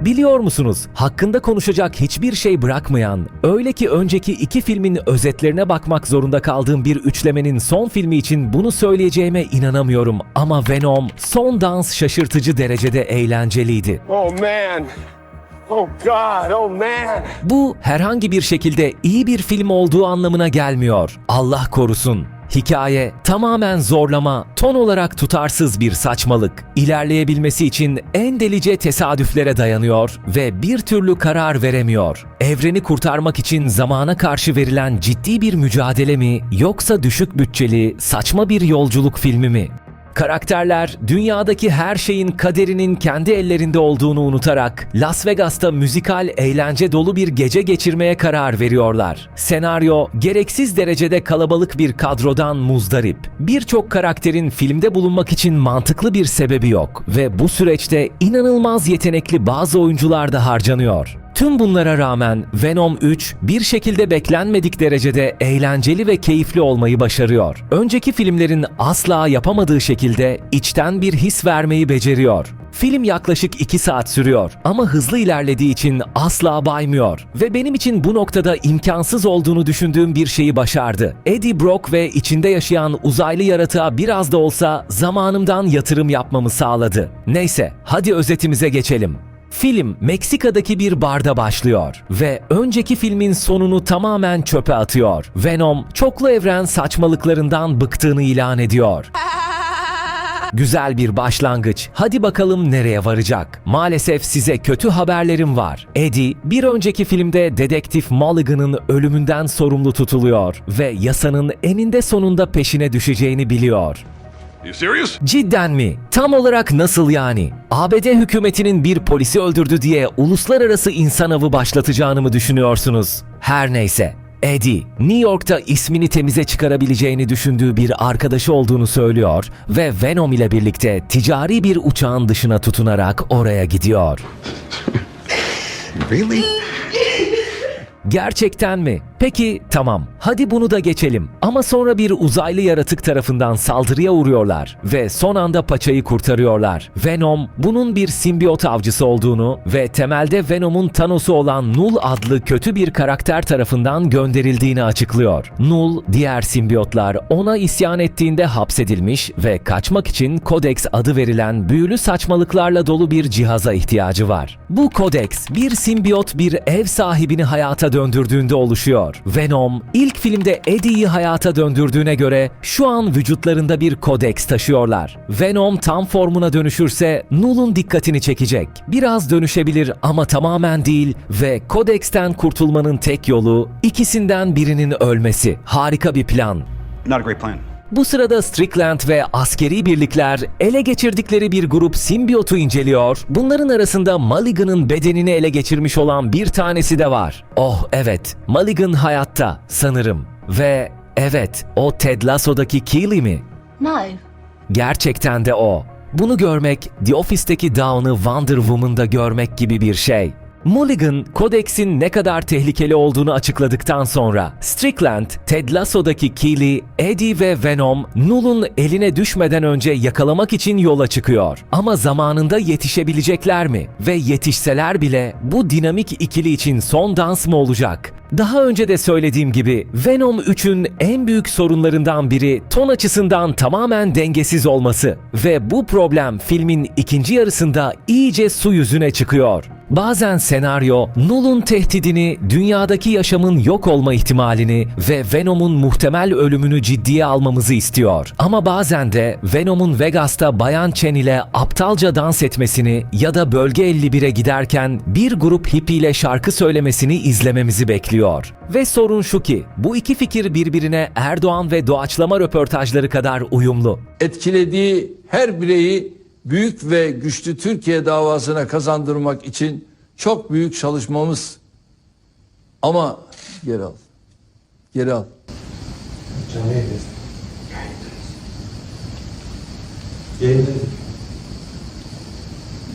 Biliyor musunuz, hakkında konuşacak hiçbir şey bırakmayan, öyle ki önceki iki filmin özetlerine bakmak zorunda kaldığım bir üçlemenin son filmi için bunu söyleyeceğime inanamıyorum ama Venom, son dans şaşırtıcı derecede eğlenceliydi. Oh man. Oh God, oh man. Bu herhangi bir şekilde iyi bir film olduğu anlamına gelmiyor. Allah korusun. Hikaye tamamen zorlama, ton olarak tutarsız bir saçmalık. İlerleyebilmesi için en delice tesadüflere dayanıyor ve bir türlü karar veremiyor. Evreni kurtarmak için zamana karşı verilen ciddi bir mücadele mi, yoksa düşük bütçeli, saçma bir yolculuk filmi mi? Karakterler, dünyadaki her şeyin kaderinin kendi ellerinde olduğunu unutarak Las Vegas'ta müzikal, eğlence dolu bir gece geçirmeye karar veriyorlar. Senaryo, gereksiz derecede kalabalık bir kadrodan muzdarip. Birçok karakterin filmde bulunmak için mantıklı bir sebebi yok ve bu süreçte inanılmaz yetenekli bazı oyuncular da harcanıyor. Tüm bunlara rağmen Venom 3 bir şekilde beklenmedik derecede eğlenceli ve keyifli olmayı başarıyor. Önceki filmlerin asla yapamadığı şekilde içten bir his vermeyi beceriyor. Film yaklaşık 2 saat sürüyor ama hızlı ilerlediği için asla baymıyor ve benim için bu noktada imkansız olduğunu düşündüğüm bir şeyi başardı. Eddie Brock ve içinde yaşayan uzaylı yaratığa biraz da olsa zamanımdan yatırım yapmamı sağladı. Neyse, hadi özetimize geçelim. Film Meksika'daki bir barda başlıyor ve önceki filmin sonunu tamamen çöpe atıyor. Venom, çoklu evren saçmalıklarından bıktığını ilan ediyor. Güzel bir başlangıç. Hadi bakalım nereye varacak? Maalesef size kötü haberlerim var. Eddie, bir önceki filmde dedektif Mulligan'ın ölümünden sorumlu tutuluyor ve yasanın eninde sonunda peşine düşeceğini biliyor. You serious? Cidden mi? Tam olarak nasıl yani? ABD hükümetinin bir polisi öldürdü diye uluslararası insan avı başlatacağını mı düşünüyorsunuz? Her neyse. Eddie, New York'ta ismini temize çıkarabileceğini düşündüğü bir arkadaşı olduğunu söylüyor ve Venom ile birlikte ticari bir uçağın dışına tutunarak oraya gidiyor. Really? Gerçekten mi? Peki, tamam. Hadi bunu da geçelim. Ama sonra bir uzaylı yaratık tarafından saldırıya uğruyorlar ve son anda paçayı kurtarıyorlar. Venom, bunun bir simbiyot avcısı olduğunu ve temelde Venom'un Thanos'u olan Null adlı kötü bir karakter tarafından gönderildiğini açıklıyor. Null, diğer simbiyotlar ona isyan ettiğinde hapsedilmiş ve kaçmak için Codex adı verilen büyülü saçmalıklarla dolu bir cihaza ihtiyacı var. Bu Codex, bir simbiyot bir ev sahibini hayata döndürdüğünde oluşuyor. Venom, ilk filmde Eddie'yi hayata döndürdüğüne göre şu an vücutlarında bir Codex taşıyorlar. Venom tam formuna dönüşürse Null'un dikkatini çekecek. Biraz dönüşebilir ama tamamen değil ve Codex'ten kurtulmanın tek yolu ikisinden birinin ölmesi. Harika bir plan. Not a great plan. Bu sırada Strickland ve askeri birlikler ele geçirdikleri bir grup simbiyotu inceliyor. Bunların arasında Mulligan'ın bedenini ele geçirmiş olan bir tanesi de var. Oh evet, Mulligan hayatta sanırım. Ve evet, o Ted Lasso'daki Keely mi? No. Gerçekten de o. Bunu görmek, The Office'teki Dawn'ı Wonder Woman'da görmek gibi bir şey. Mulligan, Codex'in ne kadar tehlikeli olduğunu açıkladıktan sonra Strickland, Ted Lasso'daki Keely, Eddie ve Venom, Null'un eline düşmeden önce yakalamak için yola çıkıyor. Ama zamanında yetişebilecekler mi? Ve yetişseler bile bu dinamik ikili için son dans mı olacak? Daha önce de söylediğim gibi Venom 3'ün en büyük sorunlarından biri ton açısından tamamen dengesiz olması ve bu problem filmin ikinci yarısında iyice su yüzüne çıkıyor. Bazen senaryo, Null'un tehdidini, dünyadaki yaşamın yok olma ihtimalini ve Venom'un muhtemel ölümünü ciddiye almamızı istiyor. Ama bazen de Venom'un Vegas'ta Bayan Chen ile aptalca dans etmesini ya da Bölge 51'e giderken bir grup hippiyle şarkı söylemesini izlememizi bekliyor. Ve sorun şu ki, bu iki fikir birbirine Erdoğan ve doğaçlama röportajları kadar uyumlu. Etkilediği her bireyi büyük ve güçlü Türkiye davasına kazandırmak için çok büyük çalışmamız. Ama geri al. Geri al.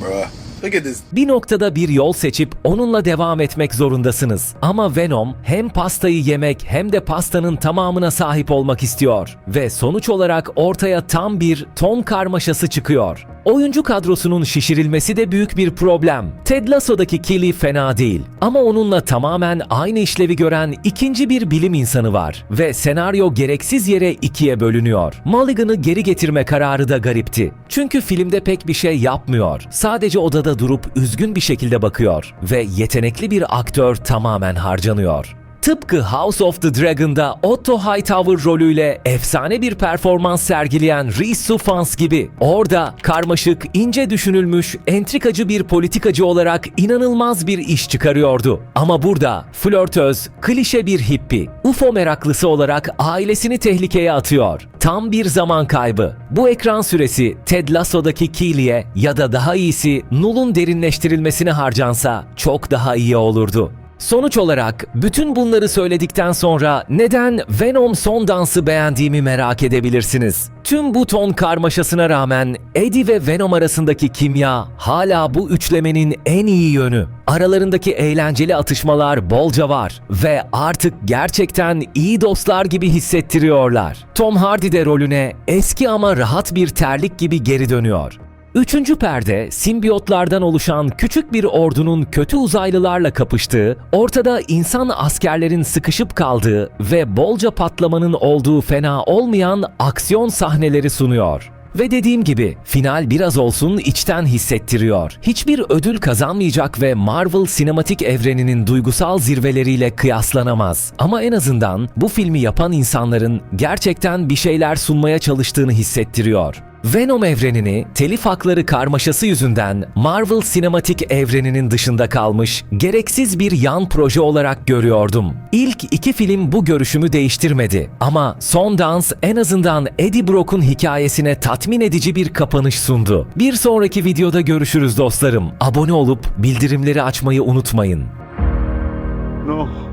Bruh. Look at this. Bir noktada bir yol seçip onunla devam etmek zorundasınız. Ama Venom hem pastayı yemek hem de pastanın tamamına sahip olmak istiyor. Ve sonuç olarak ortaya tam bir ton karmaşası çıkıyor. Oyuncu kadrosunun şişirilmesi de büyük bir problem. Ted Lasso'daki Killy fena değil. Ama onunla tamamen aynı işlevi gören ikinci bir bilim insanı var. Ve senaryo gereksiz yere ikiye bölünüyor. Mulligan'ı geri getirme kararı da garipti. Çünkü filmde pek bir şey yapmıyor. Sadece odada durup üzgün bir şekilde bakıyor. Ve yetenekli bir aktör tamamen harcanıyor. Tıpkı House of the Dragon'da Otto Hightower rolüyle efsane bir performans sergileyen Rhys Ifans gibi orada karmaşık, ince düşünülmüş, entrikacı bir politikacı olarak inanılmaz bir iş çıkarıyordu. Ama burada flörtöz, klişe bir hippi, UFO meraklısı olarak ailesini tehlikeye atıyor. Tam bir zaman kaybı. Bu ekran süresi Ted Lasso'daki Killy'e ya da daha iyisi Null'un derinleştirilmesine harcansa çok daha iyi olurdu. Sonuç olarak bütün bunları söyledikten sonra neden Venom son dansı beğendiğimi merak edebilirsiniz. Tüm bu ton karmaşasına rağmen Eddie ve Venom arasındaki kimya hala bu üçlemenin en iyi yönü. Aralarındaki eğlenceli atışmalar bolca var ve artık gerçekten iyi dostlar gibi hissettiriyorlar. Tom Hardy de rolüne eski ama rahat bir terlik gibi geri dönüyor. Üçüncü perde, simbiyotlardan oluşan küçük bir ordunun kötü uzaylılarla kapıştığı, ortada insan askerlerin sıkışıp kaldığı ve bolca patlamanın olduğu fena olmayan aksiyon sahneleri sunuyor. Ve dediğim gibi final biraz olsun içten hissettiriyor. Hiçbir ödül kazanmayacak ve Marvel sinematik evreninin duygusal zirveleriyle kıyaslanamaz. Ama en azından bu filmi yapan insanların gerçekten bir şeyler sunmaya çalıştığını hissettiriyor. Venom evrenini telif hakları karmaşası yüzünden Marvel sinematik evreninin dışında kalmış, gereksiz bir yan proje olarak görüyordum. İlk iki film bu görüşümü değiştirmedi. Ama son dans en azından Eddie Brock'un hikayesine tatmin edici bir kapanış sundu. Bir sonraki videoda görüşürüz dostlarım. Abone olup bildirimleri açmayı unutmayın. No.